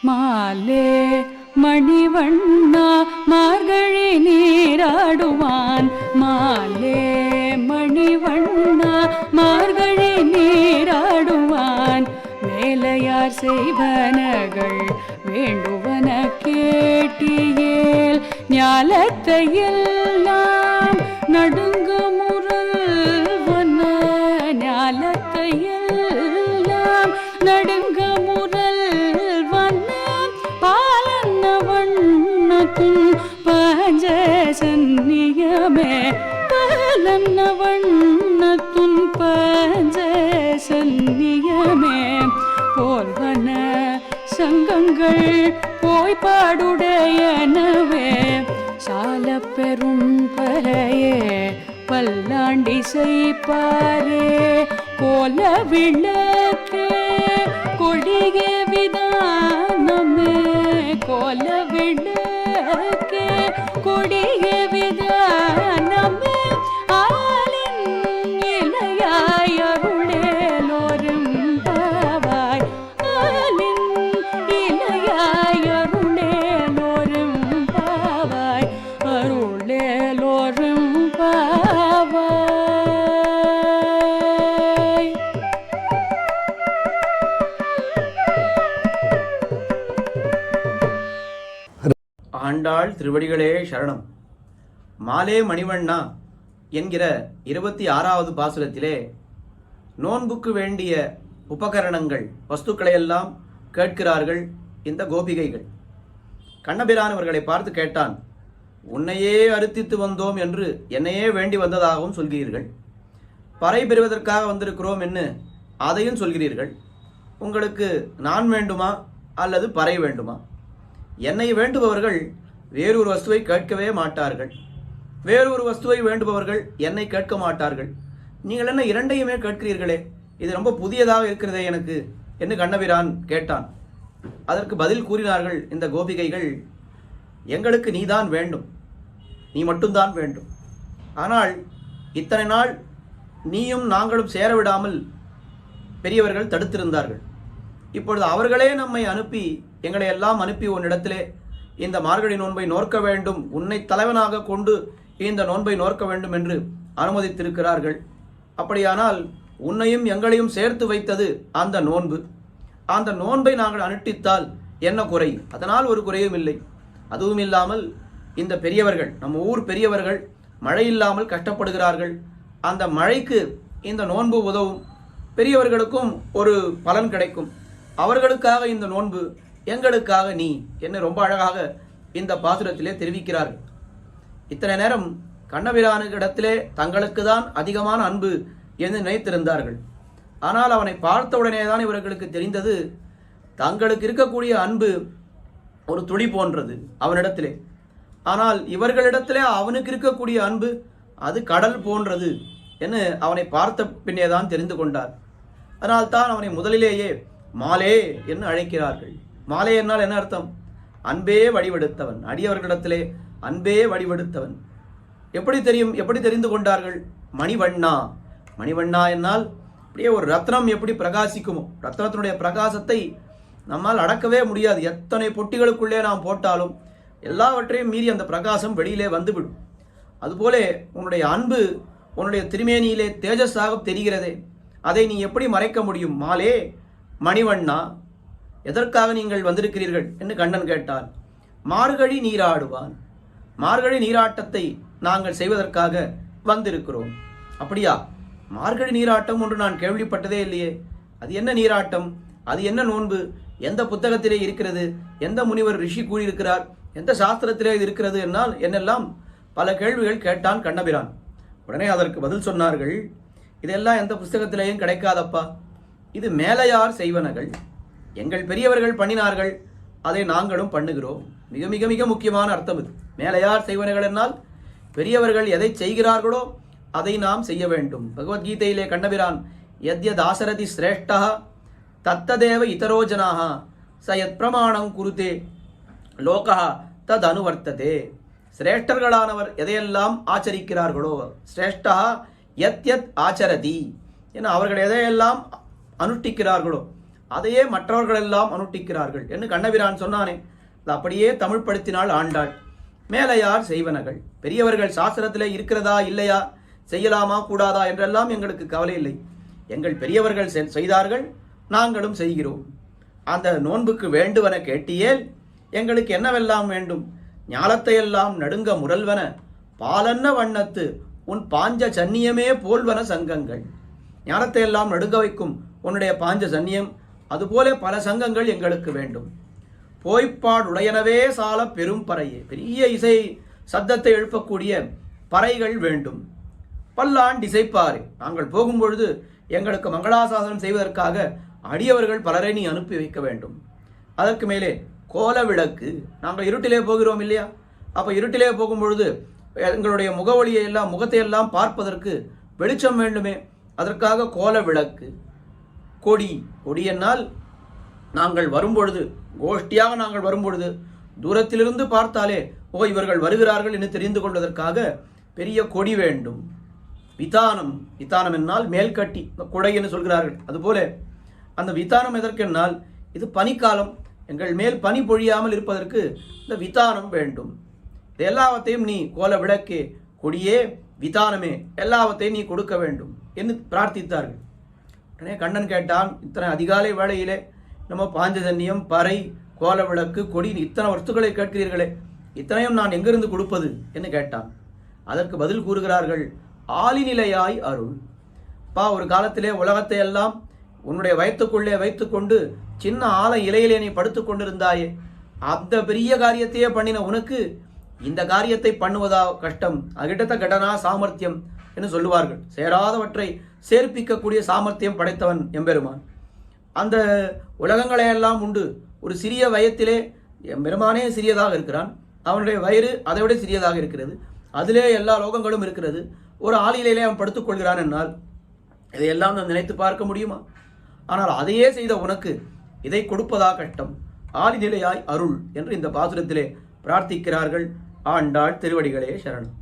மாலே மணிவண்ணா மார்கழி நீராடுவான். மாலே மணிவண்ணா மார்கழி நீராடுவான். மேலையார் செய்வனகள் வேண்டுவன கேட்டியேல் ஞாலத்தை எல்லாம் நடுங்க முரல்வன. ஞாலத்தை எல்லாம் நடுங்க முரல்வன. பாலன்ன வண்ணத்துன் பஞ்ச சந்நியமே. பாலன்ன வண்ணத்துன் பஞ்ச சந்நியமே. போல்வன சங்கங்கள் போய் பாடுடையனவே. சால பெரும் பறையே பல்லாண்டி செய்ப்பாரே. கோல விளக்கே கொடிய விதானமே. கோல விளக்கே கொடிய விதானமே. ஆலின் இலையாய் அருளேலோரும் பாவாய். ஆலின் இலையாய் அருளேலோரும் பாவாய். அருளேலோரும் பாவாய். ஆண்டாள் திருவடிகளே சரணம். மாலே மணிவண்ணா என்கிற 26வது பாசுரத்திலே நோன்புக்கு வேண்டிய உபகரணங்கள் வஸ்துக்களையெல்லாம் கேட்கிறார்கள் இந்த கோபிகைகள். கண்ணபிரான் அவர்களை பார்த்து கேட்டான், உன்னையே அறுத்தித்து வந்தோம் என்று என்னையே வேண்டி வந்ததாகவும் சொல்கிறீர்கள். பறை பெறுவதற்காக வந்திருக்கிறோம் என்று அதையும் சொல்கிறீர்கள். உங்களுக்கு நான் வேண்டுமா அல்லது பறை வேண்டுமா? என்னை வேண்டுபவர்கள் வேறொரு வஸ்துவை கேட்கவே மாட்டார்கள். வேறொரு வஸ்துவை வேண்டுபவர்கள் என்னை கேட்க மாட்டார்கள். நீங்கள் என்ன இரண்டையுமே கேட்கிறீர்களே, இது ரொம்ப புதியதாக இருக்கிறதே எனக்கு என்று கண்ணபிரான் கேட்டான். அதற்கு பதில் கூறினார்கள் இந்த கோபிகைகள், எங்களுக்கு நீதான் வேண்டும், நீ மட்டும்தான் வேண்டும். ஆனால் இத்தனை நாள் நீயும் நாங்களும் சேரவிடாமல் பெரியவர்கள் தடுத்திருந்தார்கள். இப்பொழுது அவர்களே நம்மை அனுப்பி, எங்களை எல்லாம் அனுப்பி உன்னிடத்திலே இந்த மார்கழி நோன்பை நோற்க வேண்டும், உன்னை தலைவனாக கொண்டு இந்த நோன்பை நோற்க வேண்டும் என்று அனுமதித்திருக்கிறார்கள். அப்படியானால் உன்னையும் எங்களையும் சேர்த்து வைத்தது அந்த நோன்பு. அந்த நோன்பை நாங்கள் அனுஷ்டித்தால் என்ன குறை? அதனால் ஒரு குறையும் இல்லை. அதுவும் இல்லாமல் இந்த பெரியவர்கள், நம்ம ஊர் பெரியவர்கள் மழை இல்லாமல் கஷ்டப்படுகிறார்கள். அந்த மழைக்கு இந்த நோன்பு உதவும், பெரியவர்களுக்கும் ஒரு பலன் கிடைக்கும். அவர்களுக்காக இந்த நோன்பு, எங்களுக்காக நீ என்ன ரொம்ப அழகாக இந்த பாசுரத்திலே தெரிவிக்கிறார்கள். இத்தனை நேரம் கண்ணபிரானிடத்திலே தங்களுக்கு தான் அதிகமான அன்பு என்று நினைத்திருந்தார்கள். ஆனால் அவனை பார்த்தவுடனே தான் இவர்களுக்கு தெரிந்தது, தங்களுக்கு இருக்கக்கூடிய அன்பு ஒரு துளி போன்றது அவனிடத்திலே. ஆனால் இவர்களிடத்திலே அவனுக்கு இருக்கக்கூடிய அன்பு அது கடல் போன்றது என்று அவனை பார்த்த பின்னே தான் தெரிந்து கொண்டார். அதனால்தான் அவனை முதலிலேயே மாலே என்று அழைக்கிறார்கள். மாலே என்னால் என்ன அர்த்தம்? அன்பே வடிவெடுத்தவன், அடியவர்களிடத்திலே அன்பே வடிவெடுத்தவன். எப்படி தெரியும், எப்படி தெரிந்து கொண்டார்கள்? மணிவண்ணா. மணிவண்ணா என்னால் அப்படியே ஒரு ரத்னம் எப்படி பிரகாசிக்குமோ, ரத்னத்தினுடைய பிரகாசத்தை நம்மால் அடக்கவே முடியாது. எத்தனை பொட்டிகளுக்குள்ளே நாம் போட்டாலும் எல்லாவற்றையும் மீறி அந்த பிரகாசம் வெளியிலே வந்துவிடும். அதுபோலே உன்னுடைய அன்பு உன்னுடைய திருமேனியிலே தேஜஸாக தெரிகிறதே, அதை நீ எப்படி மறைக்க முடியும்? மாலே மணிவண்ணா, எதற்காக நீங்கள் வந்திருக்கிறீர்கள் என்று கண்ணன் கேட்டான். மார்கழி நீராடுவான். மார்கழி நீராட்டத்தை நாங்கள் செய்வதற்காக வந்திருக்கிறோம். அப்படியா? மார்கழி நீராட்டம் ஒன்று நான் கேள்விப்பட்டதே இல்லையே. அது என்ன நீராட்டம்? அது என்ன நோன்பு? எந்த புத்தகத்திலே இருக்கிறது? எந்த முனிவர் ரிஷி கூறியிருக்கிறார்? எந்த சாஸ்திரத்திலே இது இருக்கிறது என்னால் என்னெல்லாம் பல கேள்விகள் கேட்டான் கண்ணபிரான். உடனே அதற்கு பதில் சொன்னார்கள், இதெல்லாம் எந்த புஸ்தகத்திலேயும் கிடைக்காதப்பா. இது மேலையார் செய்வனகள், எங்கள் பெரியவர்கள் பண்ணினார்கள், அதை நாங்களும் பண்ணுகிறோம். மிக மிக மிக முக்கியமான அர்த்தம் இது. மேலையார் செய்வனகள் என்னால் பெரியவர்கள் எதை செய்கிறார்களோ அதை நாம் செய்ய வேண்டும். பகவத்கீதையிலே கண்ணபிரான் யத்யத் ஆசரதி சிரேஷ்டா தத்ததேவ இதரோ ஜனாக சயத் பிரமாணம் குருதே லோகா தத் அனுவர்த்ததே. சிரேஷ்டர்களானவர் எதையெல்லாம் ஆச்சரிக்கிறார்களோ, சிரேஷ்டா யத் யத் ஆச்சரதி என அவர்கள் எதையெல்லாம் அனுஷ்டிக்கிறார்களோ அதையே மற்றவர்களெல்லாம் அனுட்டிக்கிறார்கள் என்று கண்ணபிரான் சொன்னானே, அது அப்படியே தமிழ் படுத்தினாள் ஆண்டாள். மேலையார் செய்வனகள், பெரியவர்கள் சாஸ்திரத்திலே இருக்கிறதா இல்லையா, செய்யலாமா கூடாதா என்றெல்லாம் எங்களுக்கு கவலை இல்லை. எங்கள் பெரியவர்கள் செய்தார்கள், நாங்களும் செய்கிறோம். அந்த நோன்புக்கு வேண்டுவன கேட்டியேல், எங்களுக்கு என்னவெல்லாம் வேண்டும்? ஞாலத்தையெல்லாம் நடுங்க முரல்வன பாலன்ன வண்ணத்து உன் பாஞ்ச சன்னியமே போல்வன சங்கங்கள். ஞானத்தையெல்லாம் நடுங்க வைக்கும் உன்னுடைய பாஞ்ச சன்னியம், அதுபோல பல சங்கங்கள் எங்களுக்கு வேண்டும். போய்ப்பாடுடையனவே சால பெரும் பறையே, பெரிய இசை சத்தத்தை எழுப்பக்கூடிய பறைகள் வேண்டும். பல்லாண்டு இசைப்பாரே, நாங்கள் போகும்பொழுது எங்களுக்கு மங்களாசாசனம் செய்வதற்காக அடியவர்கள் பலரை நீ அனுப்பி வைக்க வேண்டும். அதற்கு மேலே கோல விளக்கு, நாங்கள் இருட்டிலே போகிறோம் இல்லையா, அப்போ இருட்டிலே போகும்பொழுது எங்களுடைய முகவொலியை எல்லாம் முகத்தை எல்லாம் பார்ப்பதற்கு வெளிச்சம் வேண்டுமே, அதற்காக கோல விளக்கு. கொடி, கொடி என்னால் நாங்கள் வரும்பொழுது, கோஷ்டியாக நாங்கள் வரும்பொழுது தூரத்திலிருந்து பார்த்தாலே ஓ இவர்கள் வருகிறார்கள் என்று தெரிந்து கொள்வதற்காக பெரிய கொடி வேண்டும். விதானம், விதானம் என்னால் மேல்கட்டி, குடை என்று சொல்கிறார்கள். அதுபோல அந்த விதானம் எதற்கென்னால் இது பனிக்காலம், எங்கள் மேல் பனி பொழியாமல் இருப்பதற்கு இந்த விதானம் வேண்டும். இது எல்லாவற்றையும் நீ கோல விளக்கே, கொடியே, விதானமே எல்லாவற்றையும் நீ கொடுக்க வேண்டும் என்று பிரார்த்தித்தார்கள். உடனே கண்ணன் கேட்டான், இத்தனை அதிகாலை வேளையிலே நம்ம பாஞ்சஜன்யம், பறை, கோல விளக்கு, கொடி, இத்தனை வஸ்துக்களை கேட்கிறீர்களே, இத்தனையும் நான் எங்கிருந்து கொடுப்பது என்று கேட்டான். அதற்கு பதில் கூறுகிறார்கள், ஆலிநிலையாய் அருள். ஒரு காலத்திலே உலகத்தை எல்லாம் உன்னுடைய வயிற்றுக்குள்ளே வைத்துக்கொண்டு சின்ன ஆல இலையிலே நீ படுத்து கொண்டிருந்தாயே, அந்த பெரிய காரியத்தையே பண்ணின உனக்கு இந்த காரியத்தை பண்ணுவதா கஷ்டம். அகிடத்த கடனா சாமர்த்தியம் என்று சொல்லுவார்கள். சேராதவற்றை சேர்ப்பிக்கக்கூடிய சாமர்த்தியம் படைத்தவன் எம்பெருமான். அந்த உலகங்களையெல்லாம் உண்டு ஒரு சிறிய வயத்திலே எம்பெருமானே சிறியதாக இருக்கிறான், அவனுடைய வயிறு அதை விட சிறியதாக இருக்கிறது, அதிலே எல்லா லோகங்களும் இருக்கிறது. ஒரு ஆளிலே அவன் படுத்துக்கொள்கிறான் என்னால் இதையெல்லாம் நான் நினைத்து பார்க்க முடியுமா? ஆனால் அதையே செய்த உனக்கு இதை கொடுப்பதா கஷ்டம். ஆளிநிலையாய் அருள் என்று இந்த பாசுரத்திலே பிரார்த்திக்கிறார்கள். ஆண்டாள் திருவடிகளே சரணம்.